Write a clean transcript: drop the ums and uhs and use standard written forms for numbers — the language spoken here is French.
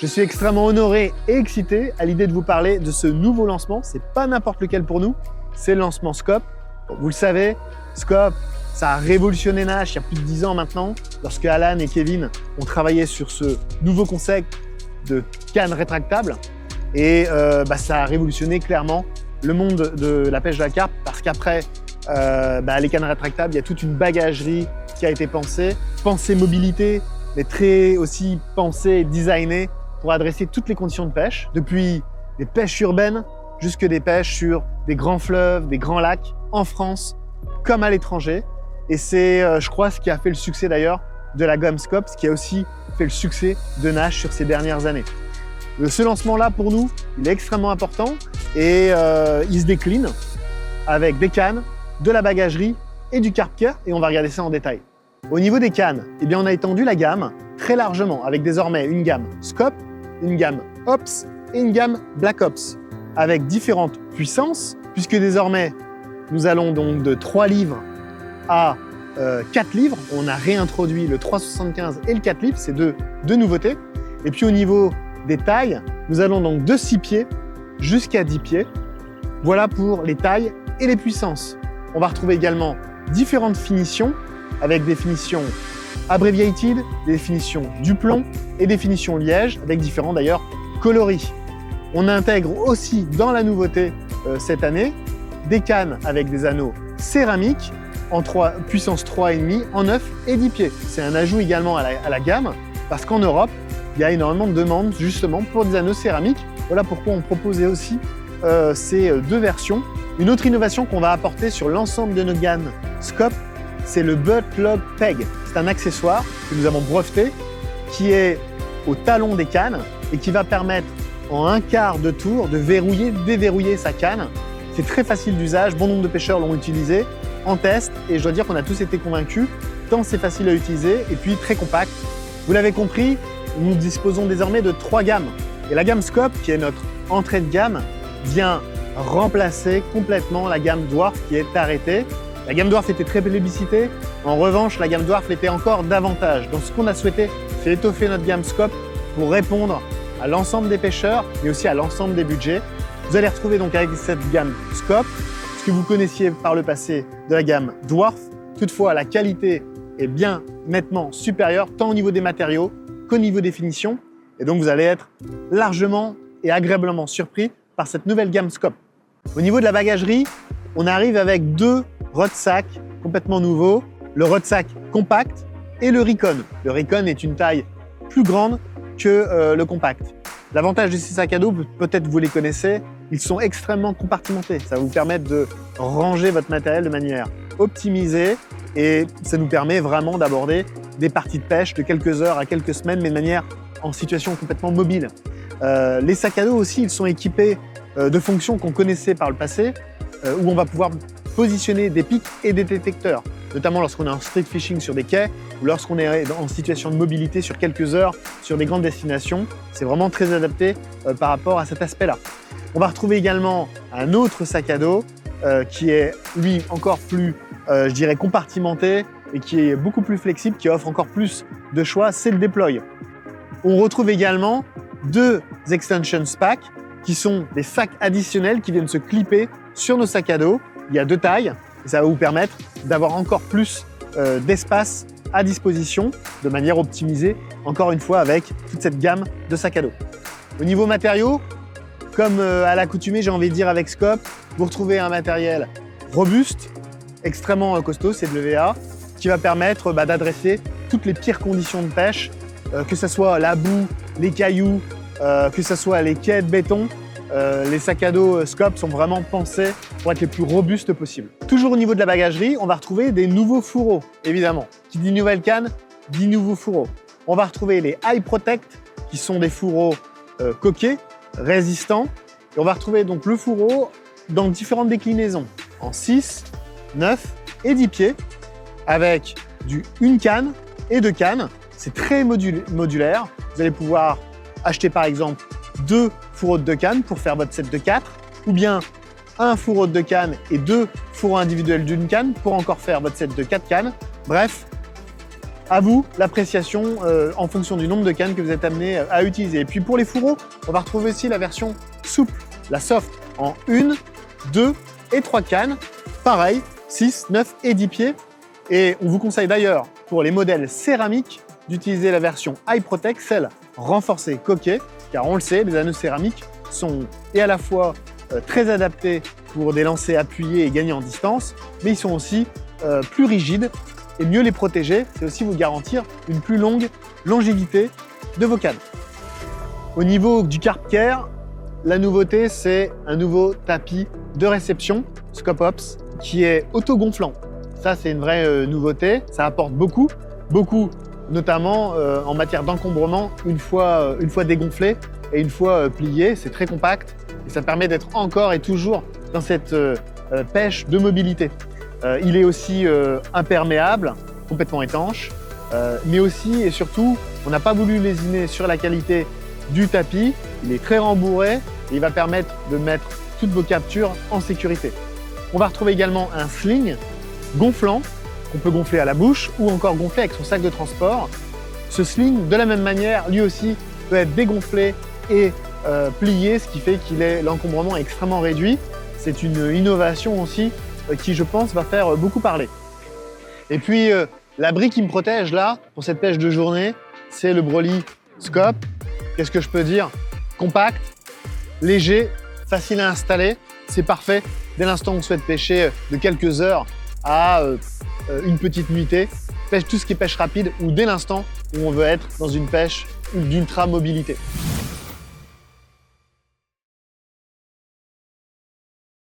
Je suis extrêmement honoré et excité à l'idée de vous parler de ce nouveau lancement. C'est pas n'importe lequel pour nous, c'est le lancement Scope. Vous le savez, Scope, ça a révolutionné Nash il y a plus de 10 ans maintenant, lorsque Alan et Kevin ont travaillé sur ce nouveau concept de canne rétractable. Et ça a révolutionné clairement le monde de la pêche de la carpe, parce qu'après les cannes rétractables, il y a toute une bagagerie qui a été pensée mobilité, mais très aussi pensée et designée pour adresser toutes les conditions de pêche, depuis des pêches urbaines jusque des pêches sur des grands fleuves, des grands lacs, en France comme à l'étranger. Et c'est, je crois, ce qui a fait le succès d'ailleurs de la gamme Scope, ce qui a aussi fait le succès de Nash sur ces dernières années. Ce lancement-là, pour nous, il est extrêmement important et il se décline avec des cannes, de la bagagerie et du carp care, et on va regarder ça en détail. Au niveau des cannes, eh bien, on a étendu la gamme très largement, avec désormais une gamme Scope, une gamme Ops et une gamme Black Ops, avec différentes puissances, puisque désormais, nous allons donc de 3 livres à 4 livres. On a réintroduit le 3,75 et le 4 livres, c'est deux nouveautés. Et puis au niveau des tailles, nous allons donc de 6 pieds jusqu'à 10 pieds. Voilà pour les tailles et les puissances. On va retrouver également différentes finitions, avec des finitions abbreviated, des finitions du plomb et des finitions liège, avec différents d'ailleurs coloris. On intègre aussi dans la nouveauté cette année des cannes avec des anneaux céramiques en puissance 3,5, en 9 et 10 pieds. C'est un ajout également à la gamme, parce qu'en Europe, il y a énormément de demandes justement pour des anneaux céramiques. Voilà pourquoi on proposait aussi ces deux versions. Une autre innovation qu'on va apporter sur l'ensemble de nos gammes Scope, c'est le Butt Log Peg. C'est un accessoire que nous avons breveté qui est au talon des cannes et qui va permettre en un quart de tour de verrouiller, déverrouiller sa canne. C'est très facile d'usage, bon nombre de pêcheurs l'ont utilisé en test et je dois dire qu'on a tous été convaincus tant c'est facile à utiliser et puis très compact. Vous l'avez compris, nous disposons désormais de 3 gammes et la gamme Scope, qui est notre entrée de gamme, vient remplacer complètement la gamme Dwarf qui est arrêtée. La gamme Dwarf était très plébiscitée, en revanche la gamme Dwarf l'était encore davantage. Donc ce qu'on a souhaité, c'est étoffer notre gamme Scope pour répondre à l'ensemble des pêcheurs mais aussi à l'ensemble des budgets. Vous allez retrouver donc avec cette gamme Scope ce que vous connaissiez par le passé de la gamme Dwarf. Toutefois, la qualité est bien nettement supérieure tant au niveau des matériaux qu'au niveau des finitions. Et donc vous allez être largement et agréablement surpris par cette nouvelle gamme Scope. Au niveau de la bagagerie, on arrive avec 2 rod sacks complètement nouveaux, le rod sack compact et le Recon. Le Recon est une taille plus grande que le compact. L'avantage de ces sacs à dos, peut-être vous les connaissez, ils sont extrêmement compartimentés. Ça va vous permettre de ranger votre matériel de manière optimisée et ça nous permet vraiment d'aborder des parties de pêche de quelques heures à quelques semaines, mais de manière en situation complètement mobile. Les sacs à dos aussi, ils sont équipés de fonctions qu'on connaissait par le passé, où on va pouvoir positionner des pics et des détecteurs, notamment lorsqu'on est en street fishing sur des quais ou lorsqu'on est en situation de mobilité sur quelques heures sur des grandes destinations. C'est vraiment très adapté par rapport à cet aspect-là. On va retrouver également un autre sac à dos qui est, lui, encore plus, je dirais, compartimenté et qui est beaucoup plus flexible, qui offre encore plus de choix, c'est le Deploy. On retrouve également 2 extension packs qui sont des sacs additionnels qui viennent se clipper sur nos sacs à dos. Il y a 2 tailles et ça va vous permettre d'avoir encore plus d'espace à disposition de manière optimisée, encore une fois avec toute cette gamme de sacs à dos. Au niveau matériaux, comme à l'accoutumée, j'ai envie de dire avec Scope, vous retrouvez un matériel robuste, extrêmement costaud, c'est de l'EVA, qui va permettre d'adresser toutes les pires conditions de pêche, que ce soit la boue, les cailloux, que ce soit les quais de béton. Les sacs à dos Scope sont vraiment pensés pour être les plus robustes possibles. Toujours au niveau de la bagagerie, on va retrouver des nouveaux fourreaux, évidemment. Qui dit nouvelle canne, dit nouveaux fourreaux. On va retrouver les Eye Protect, qui sont des fourreaux coquets, résistants. Et on va retrouver donc le fourreau dans différentes déclinaisons, en 6, 9 et 10 pieds, avec une canne et 2 cannes. C'est très modulaire. Vous allez pouvoir acheter par exemple 2 fourreaux de 2 cannes pour faire votre set de 4, ou bien un fourreau de 2 cannes et 2 fourreaux individuels d'une canne pour encore faire votre set de 4 cannes. Bref, À vous l'appréciation en fonction du nombre de cannes que vous êtes amené à utiliser. Et puis pour les fourreaux, on va retrouver aussi la version souple, la soft, en 1, 2 et 3 cannes. Pareil, 6, 9 et 10 pieds. Et on vous conseille d'ailleurs, pour les modèles céramiques, d'utiliser la version High Protect, celle renforcée coquet, car on le sait, les anneaux céramiques sont et à la fois très adaptés pour des lancers appuyés et gagner en distance, mais ils sont aussi plus rigides et mieux les protéger, c'est aussi vous garantir une plus longue longévité de vos cannes. Au niveau du Carp Care, la nouveauté, c'est un nouveau tapis de réception Scope Ops qui est auto-gonflant. Ça, c'est une vraie nouveauté. Ça apporte beaucoup, notamment en matière d'encombrement, une fois dégonflé et une fois plié. C'est très compact et ça permet d'être encore et toujours dans cette pêche de mobilité. Il est aussi imperméable, complètement étanche, mais aussi et surtout, on n'a pas voulu lésiner sur la qualité du tapis. Il est très rembourré et il va permettre de mettre toutes vos captures en sécurité. On va retrouver également un sling gonflant qu'on peut gonfler à la bouche ou encore gonfler avec son sac de transport. Ce sling, de la même manière, lui aussi peut être dégonflé et plié, ce qui fait qu'il est l'encombrement est extrêmement réduit. C'est une innovation aussi qui, je pense, va faire beaucoup parler. Et puis, l'abri qui me protège là, pour cette pêche de journée, c'est le Broly Scope. Qu'est-ce que je peux dire? Compact, léger, facile à installer, c'est parfait dès l'instant où on souhaite pêcher de quelques heures à une petite nuitée, pêche tout ce qui est pêche rapide ou dès l'instant où on veut être dans une pêche d'ultra mobilité.